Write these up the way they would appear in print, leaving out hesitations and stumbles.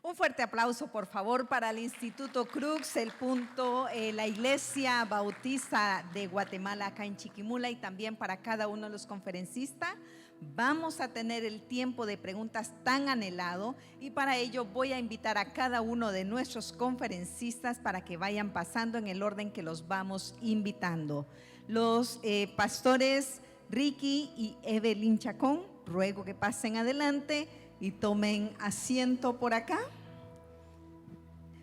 Un fuerte aplauso, por favor, para el Instituto Crux, el punto, la Iglesia Bautista de Guatemala acá en Chiquimula, y también para cada uno de los conferencistas. Vamos a tener el tiempo de preguntas tan anhelado, y para ello voy a invitar a cada uno de nuestros conferencistas para que vayan pasando en el orden que los vamos invitando. Los pastores Ricky y Evelyn Chacón, ruego que pasen adelante y tomen asiento por acá.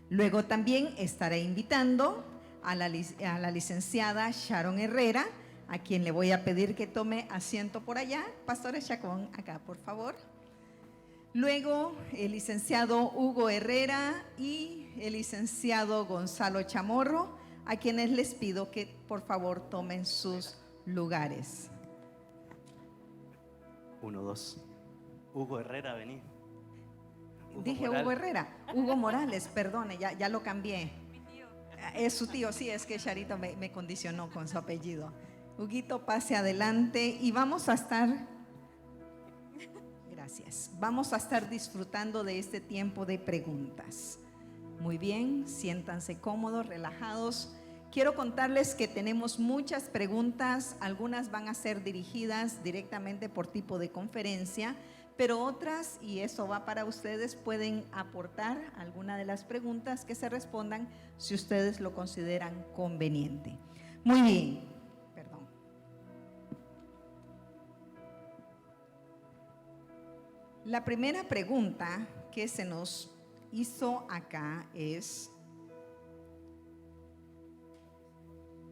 Luego también estaré invitando a la licenciada Sharon Herrera, a quien le voy a pedir que tome asiento por allá. Pastor Chacón, acá por favor. Luego el licenciado Hugo Herrera y el licenciado Gonzalo Chamorro, a quienes les pido que por favor tomen sus lugares. 1, 2. Hugo Herrera, vení. Dije Hugo Herrera, Hugo Morales, perdone, ya lo cambié. Mi tío. Es su tío, sí, es que Charito me condicionó con su apellido. Huguito, pase adelante y vamos a estar, gracias, vamos a estar disfrutando de este tiempo de preguntas. Muy bien, siéntanse cómodos, relajados. Quiero contarles que tenemos muchas preguntas, algunas van a ser dirigidas directamente por tipo de conferencia, pero otras, y eso va para ustedes, pueden aportar alguna de las preguntas que se respondan si ustedes lo consideran conveniente. Muy bien, perdón. La primera pregunta que se nos hizo acá es,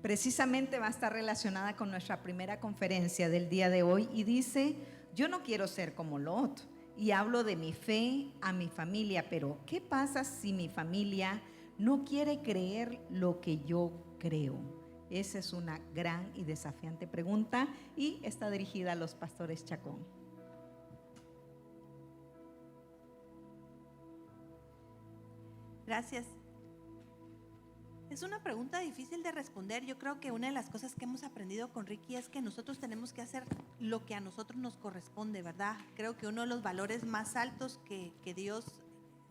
precisamente va a estar relacionada con nuestra primera conferencia del día de hoy, y dice: yo no quiero ser como Lot, y hablo de mi fe a mi familia, pero ¿qué pasa si mi familia no quiere creer lo que yo creo? Esa es una gran y desafiante pregunta, y está dirigida a los pastores Chacón. Gracias. Es una pregunta difícil de responder. Yo creo que una de las cosas que hemos aprendido con Ricky es que nosotros tenemos que hacer lo que a nosotros nos corresponde, ¿verdad? Creo que uno de los valores más altos que Dios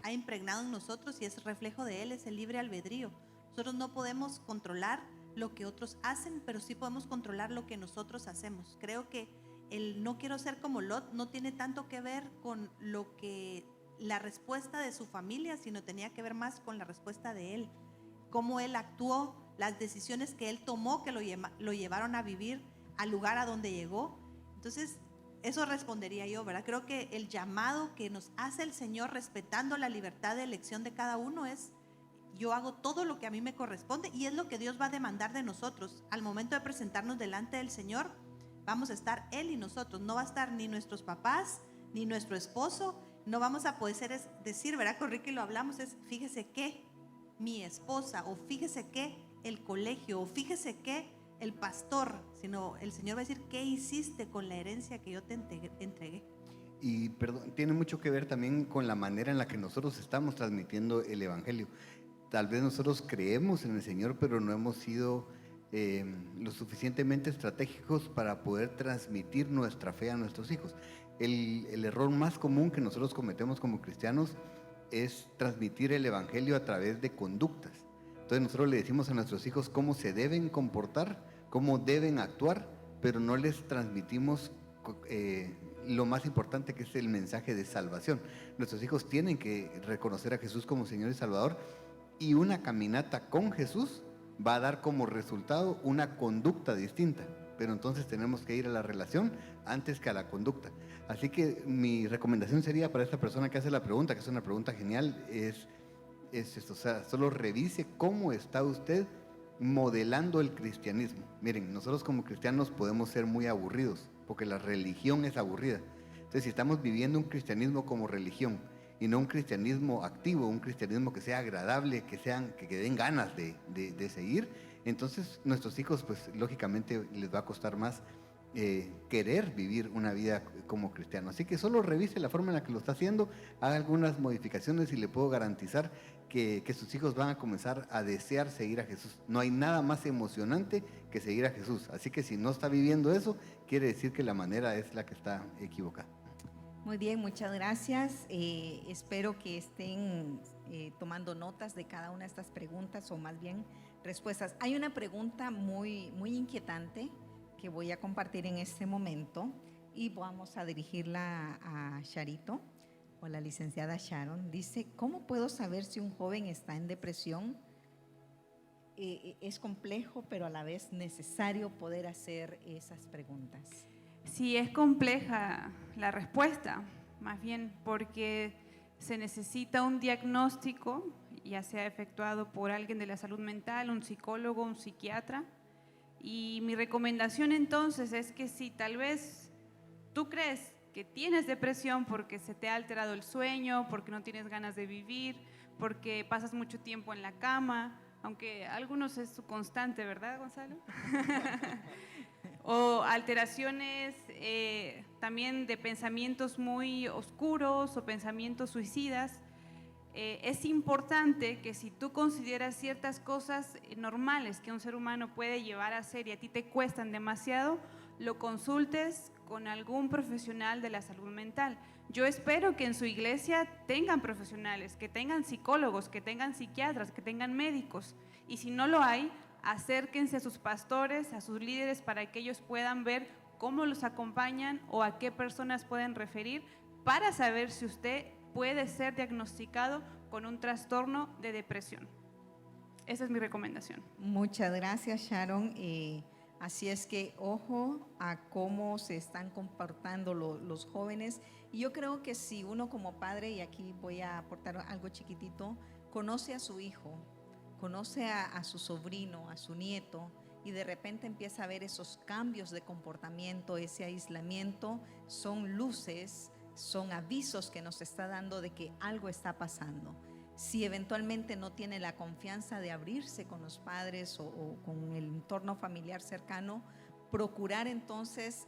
ha impregnado en nosotros, y es reflejo de Él, es el libre albedrío. Nosotros no podemos controlar lo que otros hacen, pero sí podemos controlar lo que nosotros hacemos. Creo que el no quiero ser como Lot no tiene tanto que ver con lo que la respuesta de su familia, sino tenía que ver más con la respuesta de él. Cómo él actuó, las decisiones que él tomó que lo llevaron a vivir al lugar a donde llegó. Entonces, eso respondería yo, ¿verdad? Creo que el llamado que nos hace el Señor, respetando la libertad de elección de cada uno, es: yo hago todo lo que a mí me corresponde, y es lo que Dios va a demandar de nosotros. Al momento de presentarnos delante del Señor, vamos a estar Él y nosotros. No va a estar ni nuestros papás, ni nuestro esposo. No vamos a poder decir, ¿verdad? Con Ricky lo hablamos, es: fíjese que mi esposa, o fíjese que el colegio, o fíjese que el pastor, sino el Señor va a decir: ¿qué hiciste con la herencia que yo te entregué? Y perdón, tiene mucho que ver también con la manera en la que nosotros estamos transmitiendo el Evangelio. Tal vez nosotros creemos en el Señor, pero no hemos sido lo suficientemente estratégicos para poder transmitir nuestra fe a nuestros hijos. El error más común que nosotros cometemos como cristianos es transmitir el Evangelio a través de conductas. Entonces nosotros le decimos a nuestros hijos cómo se deben comportar, cómo deben actuar, pero no les transmitimos lo más importante, que es el mensaje de salvación. Nuestros hijos tienen que reconocer a Jesús como Señor y Salvador, y una caminata con Jesús va a dar como resultado una conducta distinta. Pero entonces tenemos que ir a la relación antes que a la conducta. Así que mi recomendación sería para esta persona que hace la pregunta, que es una pregunta genial, es esto: o sea, solo revise cómo está usted modelando el cristianismo. Miren, nosotros como cristianos podemos ser muy aburridos, porque la religión es aburrida. Entonces, si estamos viviendo un cristianismo como religión y no un cristianismo activo, un cristianismo que sea agradable, que den ganas de seguir, entonces nuestros hijos, pues lógicamente les va a costar más querer vivir una vida como cristiano. Así que solo revise la forma en la que lo está haciendo, haga algunas modificaciones, y le puedo garantizar que sus hijos van a comenzar a desear seguir a Jesús. No hay nada más emocionante que seguir a Jesús. Así que si no está viviendo eso, quiere decir que la manera es la que está equivocada. Muy bien, muchas gracias. Espero que estén tomando notas de cada una de estas preguntas o más bien respuestas. Hay una pregunta muy inquietante que voy a compartir en este momento y vamos a dirigirla a Charito o a la licenciada Sharon. Dice, ¿cómo puedo saber si un joven está en depresión? Es complejo, pero a la vez necesario poder hacer esas preguntas. Sí, es compleja la respuesta, más bien porque se necesita un diagnóstico, ya sea efectuado por alguien de la salud mental, un psicólogo, un psiquiatra. Y mi recomendación entonces es que si tal vez tú crees que tienes depresión porque se te ha alterado el sueño, porque no tienes ganas de vivir, porque pasas mucho tiempo en la cama, aunque algunos es su constante, ¿verdad, Gonzalo? O alteraciones también de pensamientos muy oscuros o pensamientos suicidas. Es importante que si tú consideras ciertas cosas normales que un ser humano puede llevar a hacer y a ti te cuestan demasiado, lo consultes con algún profesional de la salud mental. Yo espero que en su iglesia tengan profesionales, que tengan psicólogos, que tengan psiquiatras, que tengan médicos. Y si no lo hay, acérquense a sus pastores, a sus líderes, para que ellos puedan ver cómo los acompañan o a qué personas pueden referir para saber si usted puede ser diagnosticado con un trastorno de depresión. Esa es mi recomendación. Muchas gracias, Sharon. Así es que ojo a cómo se están comportando los jóvenes. Y yo creo que si uno como padre, y aquí voy a aportar algo chiquitito, conoce a su hijo, conoce a su sobrino, a su nieto, y de repente empieza a ver esos cambios de comportamiento, ese aislamiento, son luces, son avisos que nos está dando de que algo está pasando. Si eventualmente no tiene la confianza de abrirse con los padres o con el entorno familiar cercano, procurar entonces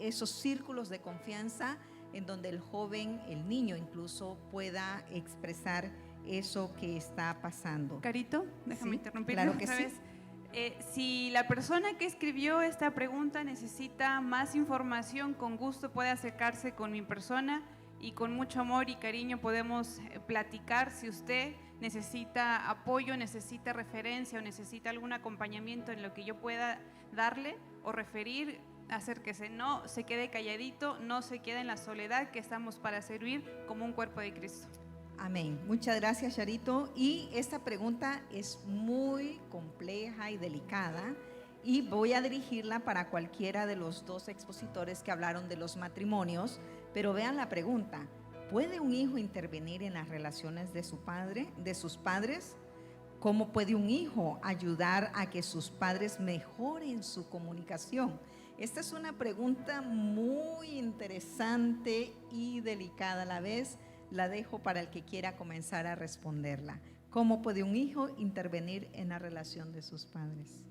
esos círculos de confianza en donde el joven, el niño incluso, pueda expresar eso que está pasando. Carito, déjame Sí, interrumpirte claro que otra sí. vez. Si la persona que escribió esta pregunta necesita más información, con gusto puede acercarse con mi persona y con mucho amor y cariño podemos platicar. Si usted necesita apoyo, necesita referencia o necesita algún acompañamiento en lo que yo pueda darle o referir, acérquese. No se quede calladito, no se quede en la soledad, que estamos para servir como un cuerpo de Cristo. Amén. Muchas gracias, Charito. Y esta pregunta es muy compleja y delicada y voy a dirigirla para cualquiera de los dos expositores que hablaron de los matrimonios, pero vean la pregunta. ¿Puede un hijo intervenir en las relaciones de su padre, de sus padres? ¿Cómo puede un hijo ayudar a que sus padres mejoren su comunicación? Esta es una pregunta muy interesante y delicada a la vez. La dejo para el que quiera comenzar a responderla. ¿Cómo puede un hijo intervenir en la relación de sus padres?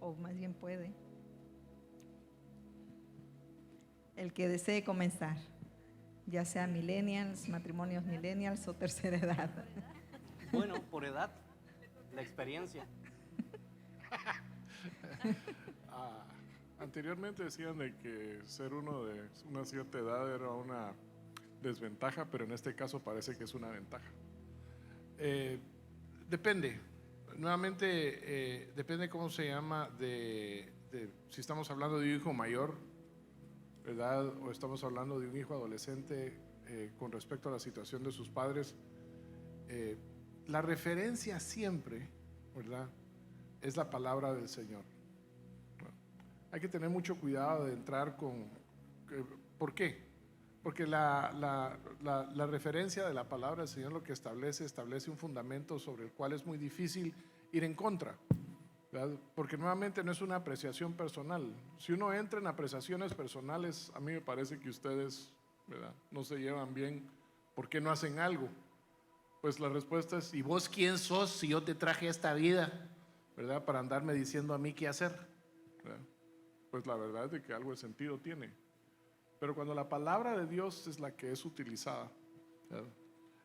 O más bien puede. El que desee comenzar, ya sea millennials, matrimonios millennials o tercera edad. Bueno, por edad, la experiencia. Anteriormente decían de que ser uno de una cierta edad era una desventaja, pero en este caso parece que es una ventaja. Depende, nuevamente depende cómo se llama, si estamos hablando de un hijo mayor, ¿verdad? O estamos hablando de un hijo adolescente con respecto a la situación de sus padres. La referencia siempre, ¿verdad?, es la palabra del Señor. Hay que tener mucho cuidado de entrar con... ¿Por qué? Porque la referencia de la palabra del Señor lo que establece un fundamento sobre el cual es muy difícil ir en contra, ¿verdad? Porque nuevamente no es una apreciación personal. Si uno entra en apreciaciones personales, a mí me parece que ustedes, ¿verdad?, no se llevan bien. ¿Por qué no hacen algo? Pues la respuesta es: ¿y vos quién sos si yo te traje a esta vida, ¿verdad?, para andarme diciendo a mí qué hacer, ¿verdad? Pues la verdad es de que algo de sentido tiene. Pero cuando la palabra de Dios es la que es utilizada, ¿verdad?,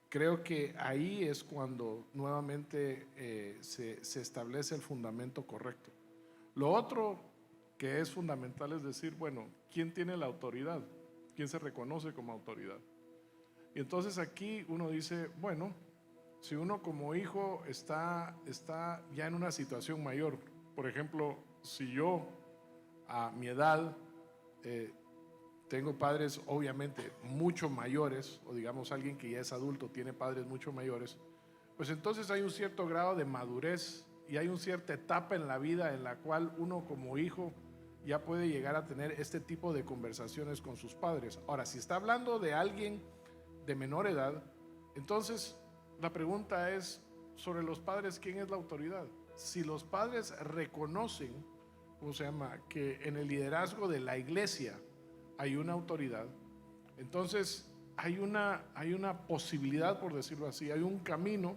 creo que ahí es cuando nuevamente se establece el fundamento correcto. Lo otro que es fundamental es decir, bueno, ¿quién tiene la autoridad? quién se reconoce como autoridad. Y entonces aquí uno dice, bueno, si uno como hijo está ya en una situación mayor, por ejemplo, si yo a mi edad tengo padres obviamente mucho mayores, o digamos alguien que ya es adulto tiene padres mucho mayores, pues entonces hay un cierto grado de madurez y hay una cierta etapa en la vida en la cual uno como hijo ya puede llegar a tener este tipo de conversaciones con sus padres. Ahora, si está hablando de alguien de menor edad, entonces la pregunta es sobre los padres, ¿quién es la autoridad? Si los padres reconocen, ¿cómo se llama?, que en el liderazgo de la iglesia hay una autoridad, entonces hay una posibilidad, por decirlo así, hay un camino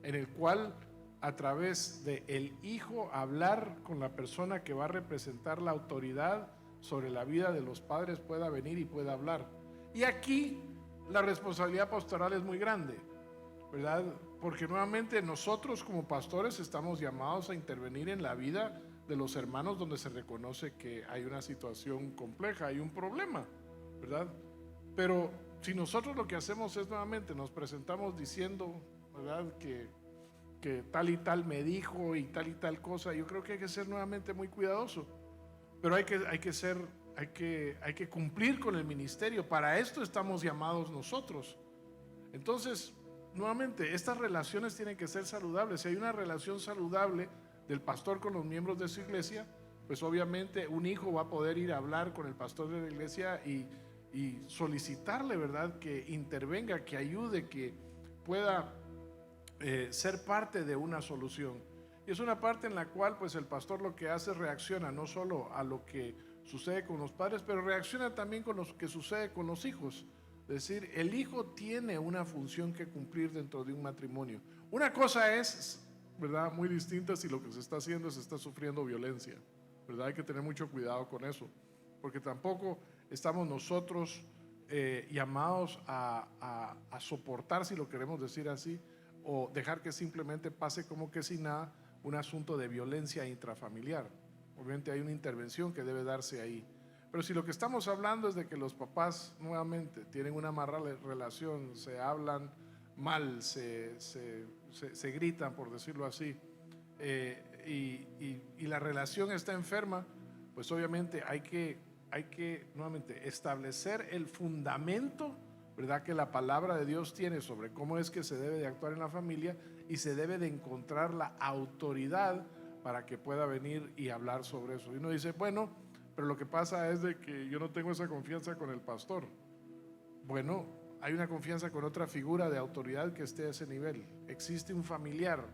en el cual a través de el hijo hablar con la persona que va a representar la autoridad sobre la vida de los padres pueda venir y pueda hablar. Y aquí la responsabilidad pastoral es muy grande, ¿verdad? Porque nuevamente nosotros como pastores estamos llamados a intervenir en la vida de los hermanos donde se reconoce que hay una situación compleja, hay un problema, ¿verdad? Pero si nosotros lo que hacemos es nuevamente nos presentamos diciendo, ¿verdad?, que tal y tal me dijo y tal cosa, yo creo que hay que ser nuevamente muy cuidadoso, pero hay que cumplir con el ministerio. Para esto estamos llamados nosotros. Entonces, nuevamente, estas relaciones tienen que ser saludables. Si hay una relación saludable del pastor con los miembros de su iglesia, pues obviamente un hijo va a poder ir a hablar con el pastor de la iglesia y solicitarle, ¿verdad?, que intervenga, que ayude, que pueda ser parte de una solución. Y es una parte en la cual pues el pastor lo que hace es reacciona no solo a lo que sucede con los padres, pero reacciona también con lo que sucede con los hijos. Es decir, el hijo tiene una función que cumplir dentro de un matrimonio. Una cosa es, ¿verdad?, muy distinta si lo que se está haciendo es se está sufriendo violencia, ¿verdad? Hay que tener mucho cuidado con eso, porque tampoco estamos nosotros llamados a soportar, si lo queremos decir así, o dejar que simplemente pase como que sin nada un asunto de violencia intrafamiliar. Obviamente hay una intervención que debe darse ahí. Pero si lo que estamos hablando es de que los papás nuevamente tienen una mala relación, se hablan mal, se gritan, por decirlo así, y la relación está enferma, pues obviamente hay que nuevamente establecer el fundamento, ¿verdad?, que la palabra de Dios tiene sobre cómo es que se debe de actuar en la familia, y se debe de encontrar la autoridad para que pueda venir y hablar sobre eso. Y uno dice, bueno, pero lo que pasa es de que yo no tengo esa confianza con el pastor. Bueno, hay una confianza con otra figura de autoridad que esté a ese nivel. Existe un familiar,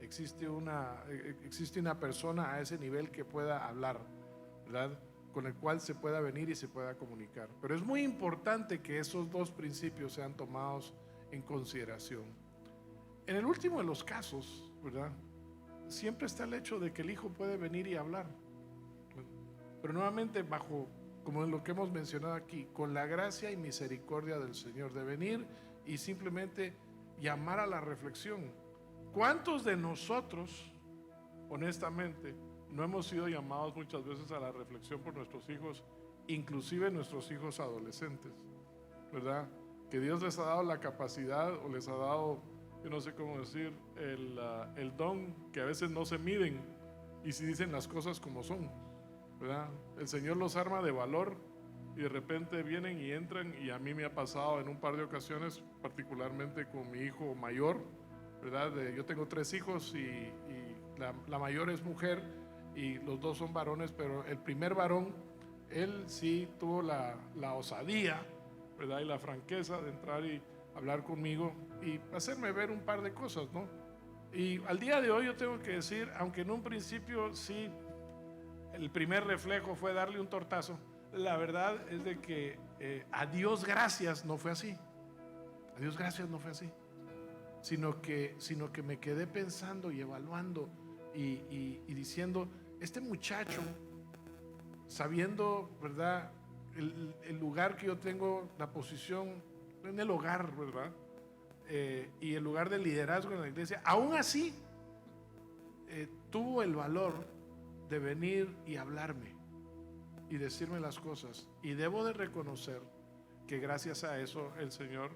existe una persona a ese nivel que pueda hablar, ¿verdad?, con el cual se pueda venir y se pueda comunicar. Pero es muy importante que esos dos principios sean tomados en consideración. En el último de los casos, ¿verdad?, siempre está el hecho de que el hijo puede venir y hablar, pero nuevamente bajo, como en lo que hemos mencionado aquí, con la gracia y misericordia del Señor, de venir y simplemente llamar a la reflexión. ¿Cuántos de nosotros, honestamente, no hemos sido llamados muchas veces a la reflexión por nuestros hijos, inclusive nuestros hijos adolescentes, ¿verdad? Que Dios les ha dado la capacidad, o les ha dado, yo no sé cómo decir, el don, que a veces no se miden y si dicen las cosas como son, ¿verdad? El Señor los arma de valor y de repente vienen y entran, y a mí me ha pasado en un par de ocasiones, particularmente con mi hijo mayor, ¿verdad? Yo tengo 3 hijos y la mayor es mujer y los 2 son varones, pero el primer varón, él sí tuvo la osadía, ¿verdad?, y la franqueza de entrar y hablar conmigo y hacerme ver un par de cosas, ¿no? Y al día de hoy yo tengo que decir, aunque en un principio sí, el primer reflejo fue darle un tortazo, la verdad es de que a Dios gracias no fue así. A Dios gracias no fue así. Sino que me quedé pensando y evaluando y diciendo, este muchacho, sabiendo, ¿verdad?, el lugar que yo tengo, la posición en el hogar, ¿verdad?, y el lugar de liderazgo en la iglesia, aún así tuvo el valor de venir y hablarme y decirme las cosas. Y debo de reconocer que gracias a eso el Señor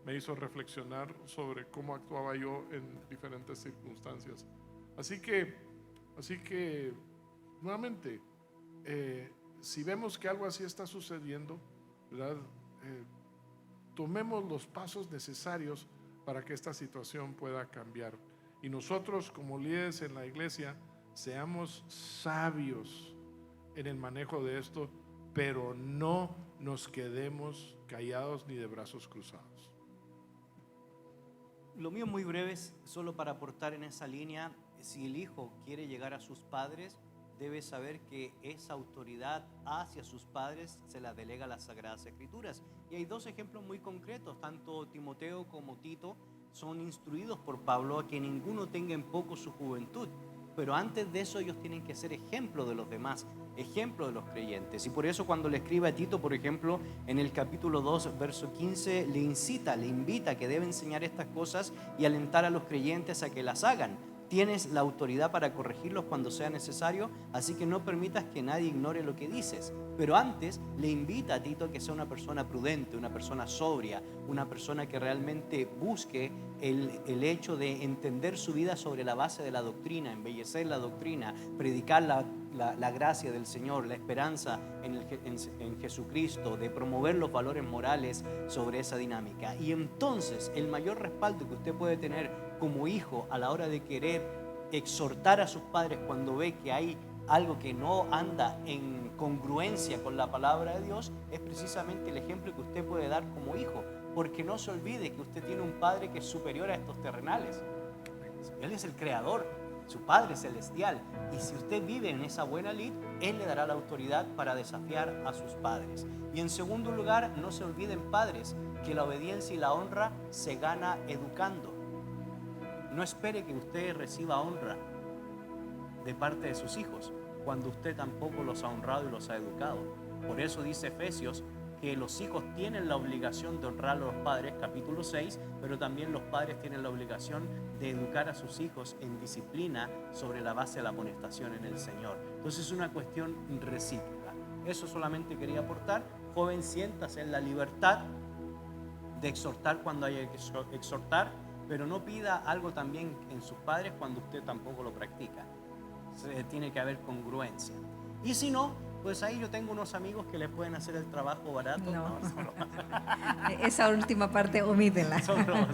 me hizo reflexionar sobre cómo actuaba yo en diferentes circunstancias. Así que nuevamente, si vemos que algo así está sucediendo, ¿verdad? Tomemos los pasos necesarios para que esta situación pueda cambiar. Y nosotros como líderes en la iglesia seamos sabios en el manejo de esto, pero no nos quedemos callados ni de brazos cruzados. Lo mío muy breve es solo para aportar en esa línea. Si el hijo quiere llegar a sus padres, debe saber que esa autoridad hacia sus padres se la delega a las Sagradas Escrituras. Y hay dos ejemplos muy concretos, tanto Timoteo como Tito son instruidos por Pablo a que ninguno tenga en poco su juventud. Pero antes de eso ellos tienen que ser ejemplo de los demás, ejemplo de los creyentes. Y por eso cuando le escribe a Tito, por ejemplo, en el capítulo 2, verso 15, le invita a que debe enseñar estas cosas y alentar a los creyentes a que las hagan. Tienes la autoridad para corregirlos cuando sea necesario, así que no permitas que nadie ignore lo que dices. Pero antes le invita a Tito a que sea una persona prudente, una persona sobria, una persona que realmente busque el hecho de entender su vida sobre la base de la doctrina, embellecer la doctrina, predicar la gracia del Señor, la esperanza en Jesucristo, de promover los valores morales sobre esa dinámica. Y entonces el mayor respaldo que usted puede tener como hijo a la hora de querer exhortar a sus padres cuando ve que hay algo que no anda en congruencia con la palabra de Dios, es precisamente el ejemplo que usted puede dar como hijo, porque no se olvide que usted tiene un padre que es superior a estos terrenales. Él es el creador, su Padre celestial, y si usted vive en esa buena lid, Él le dará la autoridad para desafiar a sus padres. Y en segundo lugar, no se olviden, padres, que la obediencia y la honra se gana educando. No espere que usted reciba honra de parte de sus hijos cuando usted tampoco los ha honrado y los ha educado. Por eso dice Efesios que los hijos tienen la obligación de honrar a los padres, capítulo 6, pero también los padres tienen la obligación de educar a sus hijos en disciplina sobre la base de la amonestación en el Señor. Entonces es una cuestión recíproca. Eso solamente quería aportar. Joven, siéntase en la libertad de exhortar cuando haya que exhortar, pero no pida algo también en sus padres cuando usted tampoco lo practica. Tiene que haber congruencia. Y si no, pues ahí yo tengo unos amigos que le pueden hacer el trabajo barato. No. son bromas. Esa última parte, omítela. Son bromas.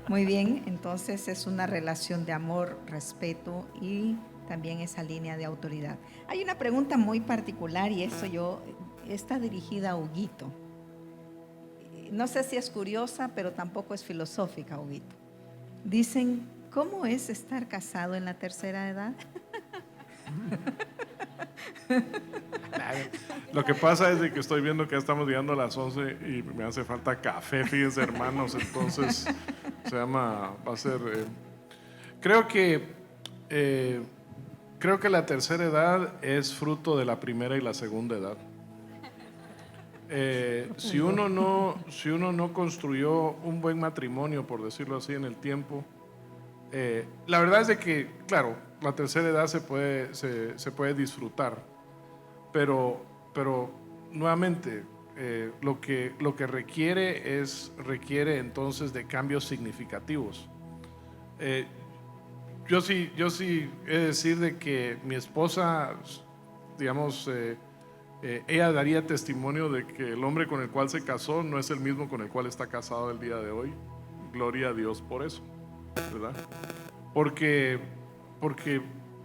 Muy bien, entonces es una relación de amor, respeto y también esa línea de autoridad. Hay una pregunta muy particular y está dirigida a Huguito. No sé si es curiosa, pero tampoco es filosófica, Huguito. Dicen, ¿cómo es estar casado en la tercera edad? Lo que pasa es de que estoy viendo que ya estamos llegando a las 11 y me hace falta café, fíjense, hermanos. Entonces va a ser creo que la tercera edad es fruto de la primera y la segunda edad. Si uno no construyó un buen matrimonio, por decirlo así, en el tiempo, la verdad es de que, claro, la tercera edad se puede disfrutar, pero nuevamente lo que requiere entonces de cambios significativos. Yo sí he de decir de que mi esposa, digamos, ella daría testimonio de que el hombre con el cual se casó no es el mismo con el cual está casado el día de hoy. Gloria a Dios por eso, ¿verdad? Porque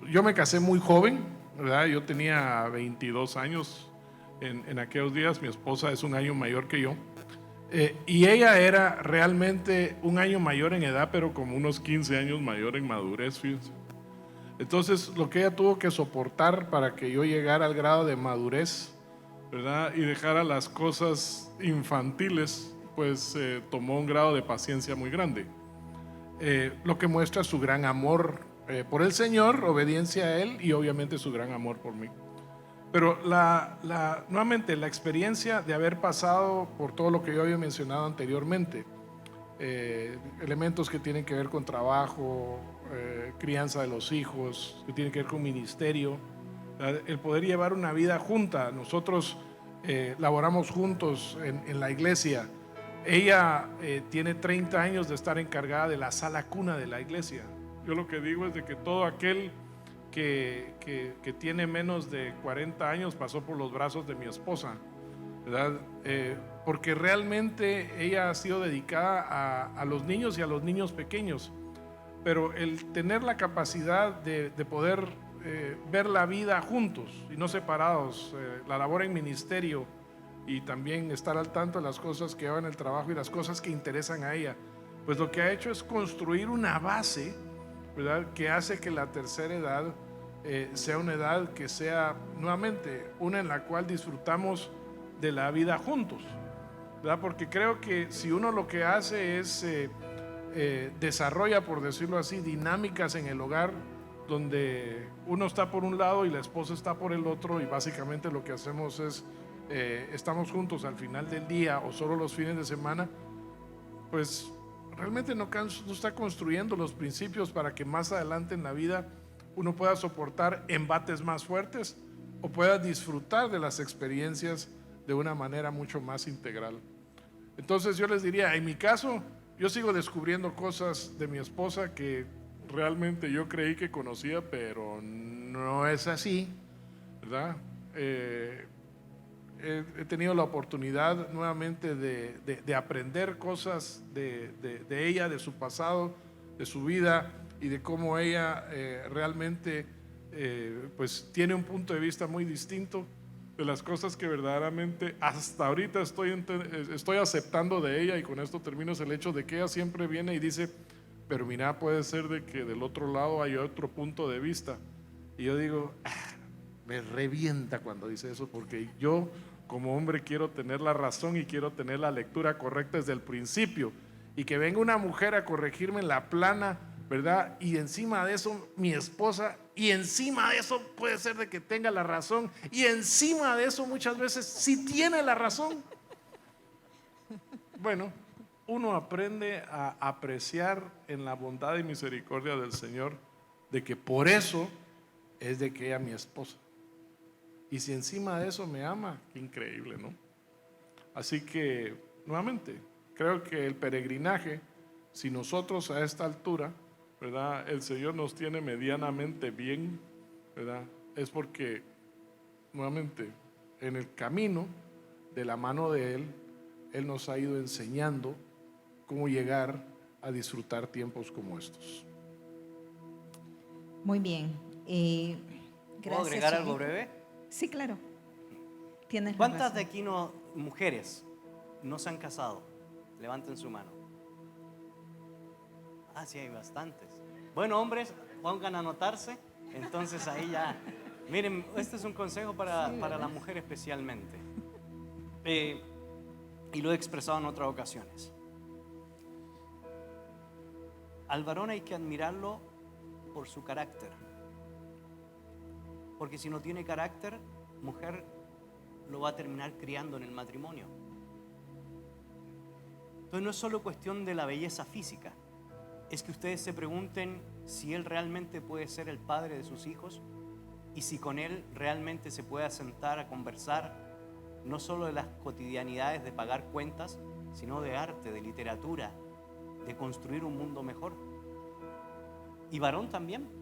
yo me casé muy joven, ¿verdad? Yo tenía 22 años en aquellos días. Mi esposa es un año mayor que yo. Y ella era realmente un año mayor en edad, pero como unos 15 años mayor en madurez, fíjense. Entonces, lo que ella tuvo que soportar para que yo llegara al grado de madurez, ¿verdad? Y dejara las cosas infantiles, pues tomó un grado de paciencia muy grande. Lo que muestra su gran amor por el Señor, obediencia a Él y obviamente su gran amor por mí. Pero nuevamente la experiencia de haber pasado por todo lo que yo había mencionado anteriormente, elementos que tienen que ver con trabajo, crianza de los hijos, que tienen que ver con ministerio, el poder llevar una vida junta. Nosotros laboramos juntos en la iglesia. Ella tiene 30 años de estar encargada de la sala cuna de la iglesia. Yo lo que digo es de que todo aquel que tiene menos de 40 años pasó por los brazos de mi esposa, ¿verdad? Porque realmente ella ha sido dedicada a los niños y a los niños pequeños, pero el tener la capacidad de poder ver la vida juntos y no separados, la labor en ministerio y también estar al tanto de las cosas que va en el trabajo y las cosas que interesan a ella, pues lo que ha hecho es construir una base, ¿verdad?, que hace que la tercera edad sea una edad que sea nuevamente una en la cual disfrutamos de la vida juntos, ¿verdad? Porque creo que si uno lo que hace es desarrolla, por decirlo así, dinámicas en el hogar donde uno está por un lado y la esposa está por el otro, y básicamente lo que hacemos es estamos juntos al final del día o solo los fines de semana, pues realmente no está construyendo los principios para que más adelante en la vida uno pueda soportar embates más fuertes o pueda disfrutar de las experiencias de una manera mucho más integral. Entonces yo les diría, en mi caso, yo sigo descubriendo cosas de mi esposa que realmente yo creí que conocía, pero no es así, ¿verdad? He tenido la oportunidad nuevamente de aprender cosas de ella, de su pasado, de su vida y de cómo ella realmente pues tiene un punto de vista muy distinto de las cosas que verdaderamente hasta ahorita estoy aceptando de ella. Y con esto termino, es el hecho de que ella siempre viene y dice, pero mira, puede ser de que del otro lado hay otro punto de vista. Y yo digo, me revienta cuando dice eso, porque yo como hombre quiero tener la razón y quiero tener la lectura correcta desde el principio, y que venga una mujer a corregirme en la plana, ¿verdad? Y encima de eso mi esposa, y encima de eso puede ser de que tenga la razón, y encima de eso muchas veces sí tiene la razón. Bueno, uno aprende a apreciar en la bondad y misericordia del Señor de que por eso es de que ella es mi esposa. Y si encima de eso me ama, qué increíble, ¿no? Así que, nuevamente, creo que el peregrinaje, si nosotros a esta altura, ¿verdad?, el Señor nos tiene medianamente bien, ¿verdad?, es porque, nuevamente, en el camino de la mano de Él, Él nos ha ido enseñando cómo llegar a disfrutar tiempos como estos. Muy bien. Gracias. ¿Puedo agregar algo Chulito. breve? Sí, claro. Tienes la ¿Cuántas razón. de aquí mujeres no se han casado? Levanten su mano. Ah, sí, hay bastantes. Bueno, hombres, pongan a anotarse. Entonces ahí ya. Miren, este es un consejo para la mujer especialmente. Y lo he expresado en otras ocasiones. Al varón hay que admirarlo por su carácter. Porque si no tiene carácter, mujer, lo va a terminar criando en el matrimonio. Entonces no es solo cuestión de la belleza física, es que ustedes se pregunten si él realmente puede ser el padre de sus hijos y si con él realmente se puede sentar a conversar, no solo de las cotidianidades de pagar cuentas, sino de arte, de literatura, de construir un mundo mejor. Y varón también.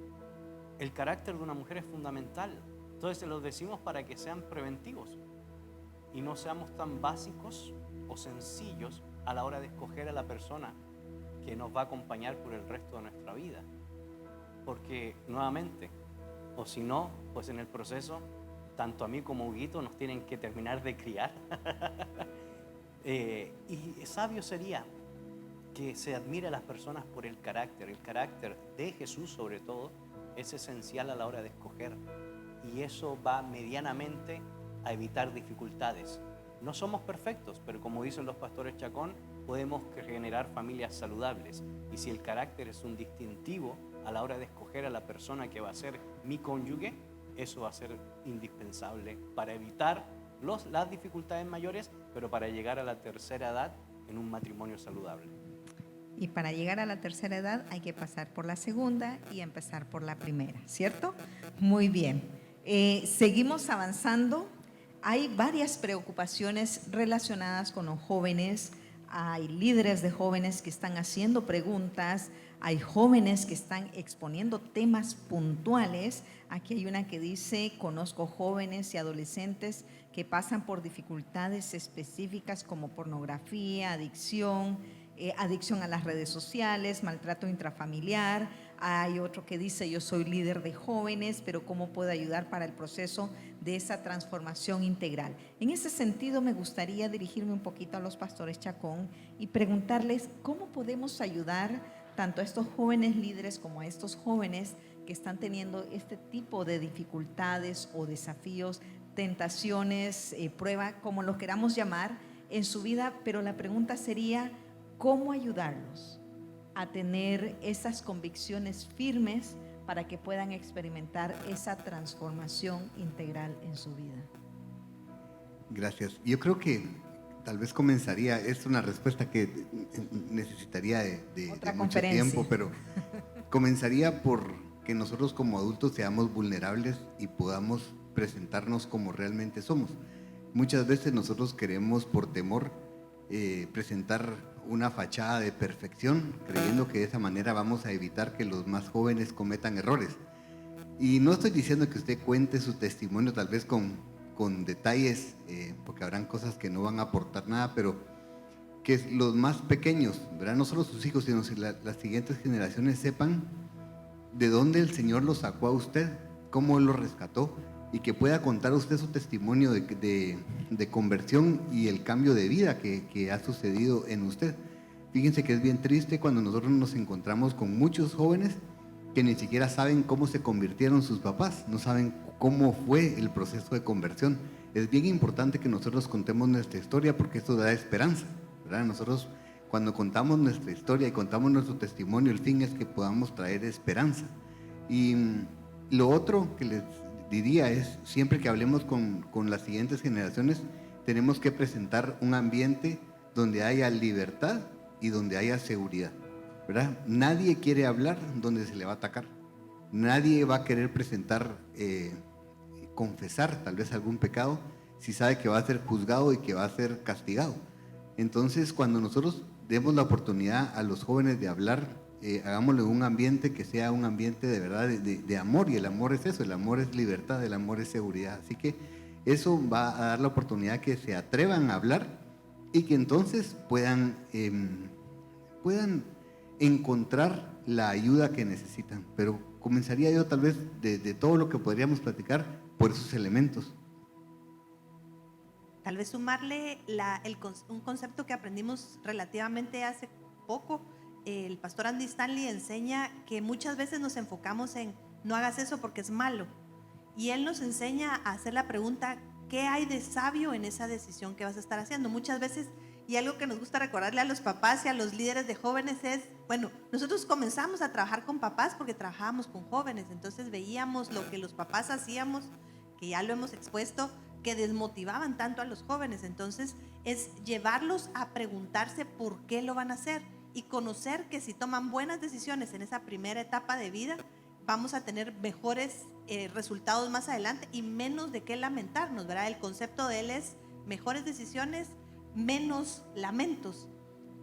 El carácter de una mujer es fundamental. Entonces se los decimos para que sean preventivos y no seamos tan básicos o sencillos a la hora de escoger a la persona que nos va a acompañar por el resto de nuestra vida. Porque nuevamente, o si no, pues en el proceso, tanto a mí como a Huguito nos tienen que terminar de criar. Y sabio sería que se admire a las personas por el carácter de Jesús sobre todo, es esencial a la hora de escoger, y eso va medianamente a evitar dificultades. No somos perfectos, pero como dicen los pastores Chacón, podemos generar familias saludables, y si el carácter es un distintivo a la hora de escoger a la persona que va a ser mi cónyuge, eso va a ser indispensable para evitar las dificultades mayores, pero para llegar a la tercera edad en un matrimonio saludable. Y para llegar a la tercera edad hay que pasar por la segunda y empezar por la primera, ¿cierto? Muy bien. Seguimos avanzando. hay varias preocupaciones relacionadas con los jóvenes. Hay líderes de jóvenes que están haciendo preguntas, hay jóvenes que están exponiendo temas puntuales. Aquí hay una que dice: conozco jóvenes y adolescentes que pasan por dificultades específicas como pornografía, adicción a las redes sociales, maltrato intrafamiliar. Hay otro que dice: yo soy líder de jóvenes, pero ¿cómo puedo ayudar para el proceso de esa transformación integral? En ese sentido, me gustaría dirigirme un poquito a los pastores Chacón y preguntarles cómo podemos ayudar tanto a estos jóvenes líderes como a estos jóvenes que están teniendo este tipo de dificultades o desafíos, tentaciones, prueba, como lo queramos llamar, en su vida. Pero la pregunta sería: ¿cómo ayudarlos a tener esas convicciones firmes para que puedan experimentar esa transformación integral en su vida? Gracias. Yo creo que tal vez comenzaría, es una respuesta que necesitaría de Otra mucho conferencia. tiempo, pero comenzaría por que nosotros como adultos seamos vulnerables y podamos presentarnos como realmente somos. Muchas veces nosotros queremos, por temor, presentar una fachada de perfección, creyendo que de esa manera vamos a evitar que los más jóvenes cometan errores. Y no estoy diciendo que usted cuente su testimonio tal vez con detalles, porque habrán cosas que no van a aportar nada, pero que los más pequeños, ¿verdad? No solo sus hijos, sino que las siguientes generaciones sepan de dónde el Señor lo sacó a usted, cómo Él lo rescató, y que pueda contar usted su testimonio de conversión y el cambio de vida que ha sucedido en usted. Fíjense que es bien triste cuando nosotros nos encontramos con muchos jóvenes que ni siquiera saben cómo se convirtieron sus papás, no saben cómo fue el proceso de conversión. Es bien importante que nosotros contemos nuestra historia, porque esto da esperanza, ¿verdad? Nosotros, cuando contamos nuestra historia y contamos nuestro testimonio, el fin es que podamos traer esperanza. Y lo otro que les diría es: siempre que hablemos con las siguientes generaciones, tenemos que presentar un ambiente donde haya libertad y donde haya seguridad, ¿verdad? Nadie quiere hablar donde se le va a atacar. Nadie va a querer presentar, confesar tal vez algún pecado si sabe que va a ser juzgado y que va a ser castigado. Entonces, cuando nosotros demos la oportunidad a los jóvenes de hablar, hagámoslo en un ambiente que sea un ambiente de verdad de amor, y el amor es eso, el amor es libertad, el amor es seguridad. Así que eso va a dar la oportunidad que se atrevan a hablar y que entonces puedan encontrar la ayuda que necesitan. Pero comenzaría yo tal vez de todo lo que podríamos platicar por esos elementos. Tal vez sumarle un concepto que aprendimos relativamente hace poco. El pastor Andy Stanley enseña que muchas veces nos enfocamos en: no hagas eso porque es malo. Y él nos enseña a hacer la pregunta: ¿qué hay de sabio en esa decisión que vas a estar haciendo? Muchas veces, y algo que nos gusta recordarle a los papás y a los líderes de jóvenes es, bueno, nosotros comenzamos a trabajar con papás porque trabajábamos con jóvenes, entonces veíamos lo que los papás hacíamos, que ya lo hemos expuesto, que desmotivaban tanto a los jóvenes. Entonces es llevarlos a preguntarse por qué lo van a hacer y conocer que si toman buenas decisiones en esa primera etapa de vida, vamos a tener mejores resultados más adelante y menos de qué lamentarnos, ¿verdad? El concepto de él es mejores decisiones, menos lamentos.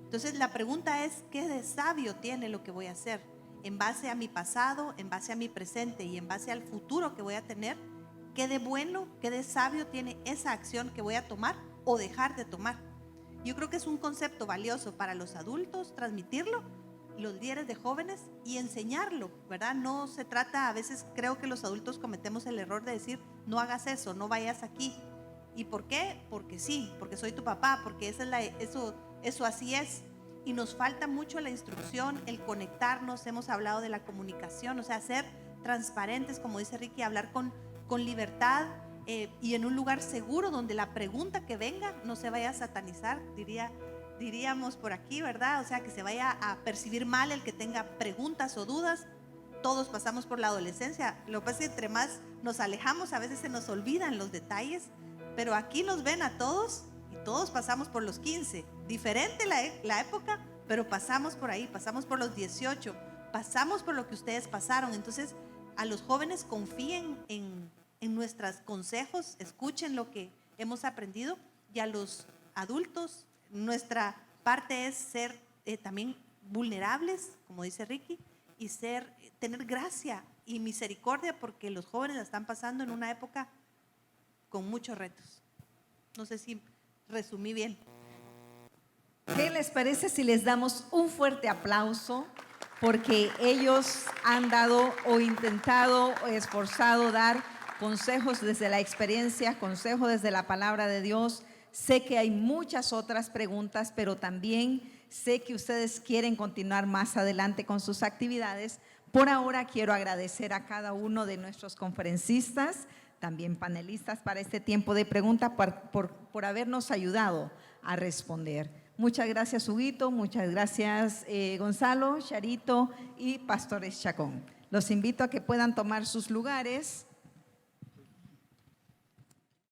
Entonces la pregunta es: ¿qué de sabio tiene lo que voy a hacer? En base a mi pasado, en base a mi presente y en base al futuro que voy a tener, ¿qué de bueno, qué de sabio tiene esa acción que voy a tomar o dejar de tomar? Yo creo que es un concepto valioso para los adultos transmitirlo, los líderes de jóvenes, y enseñarlo, ¿verdad? No se trata, a veces creo que los adultos cometemos el error de decir: no hagas eso, no vayas aquí. ¿Y por qué? Porque sí, porque soy tu papá, porque eso así es. Y nos falta mucho la instrucción, el conectarnos. Hemos hablado de la comunicación, o sea, ser transparentes, como dice Ricky, hablar con libertad, y en un lugar seguro donde la pregunta que venga no se vaya a satanizar, diríamos por aquí, ¿verdad? O sea, que se vaya a percibir mal el que tenga preguntas o dudas. Todos pasamos por la adolescencia. Lo que pasa es que entre más nos alejamos, a veces se nos olvidan los detalles, pero aquí nos ven a todos y todos pasamos por los 15. Diferente la época, pero pasamos por ahí, pasamos por los 18, pasamos por lo que ustedes pasaron. Entonces, a los jóvenes confíen en nuestros consejos, escuchen lo que hemos aprendido, y a los adultos, nuestra parte es ser también vulnerables, como dice Ricky, y tener gracia y misericordia, porque los jóvenes la están pasando en una época con muchos retos. No sé si resumí bien. ¿Qué les parece si les damos un fuerte aplauso? Porque ellos han dado o intentado o esforzado dar consejos desde la experiencia, consejos desde la palabra de Dios. Sé que hay muchas otras preguntas, pero también sé que ustedes quieren continuar más adelante con sus actividades. Por ahora quiero agradecer a cada uno de nuestros conferencistas, también panelistas para este tiempo de pregunta, por habernos ayudado a responder. Muchas gracias, Huguito, muchas gracias, Gonzalo, Charito y Pastores Chacón. Los invito a que puedan tomar sus lugares.